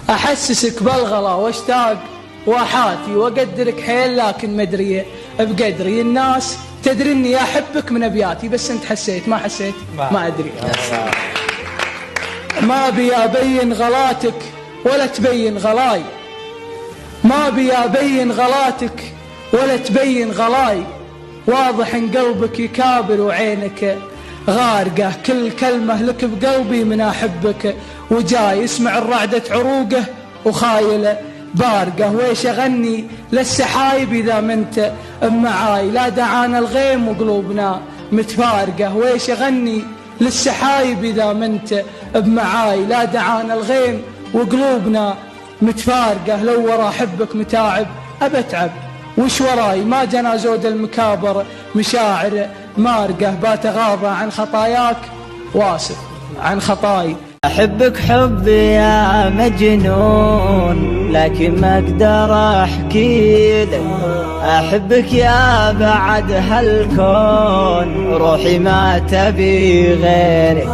أحسسك بالغلا واشتاق واحاتي وأقدرك حيل، لكن مدري بقدري الناس تدري إني أحبك من أبياتي، بس أنت حسيت ما حسيت ما أدري. ما بي أبين غلاتك ولا تبين غلاي، ما بي أبين غلاتك ولا تبين غلاي، واضح إن قلبك يكابر وعينك غارقة، كل كلمة لك بقلبي من أحبك، وجاي اسمع الرعدة عروقه وخايله بارقة، ويش أغني للسحايب إذا منت معاي، لا دعانا الغيم وقلوبنا متفارقة، ويش أغني للسحايب إذا منت بمعاي، لا دعانا الغيم وقلوبنا متفارقة، لو ورا حبك متاعب أبتعب وش وراي، ما جنا زود المكابر مشاعر مارقة، باتغاضى عن خطاياك واسف عن خطاي. أحبك حبي يا مجنون لكن ما أقدر أحكي لك، أحبك يا بعد هالكون روحي ما تبي غيرك،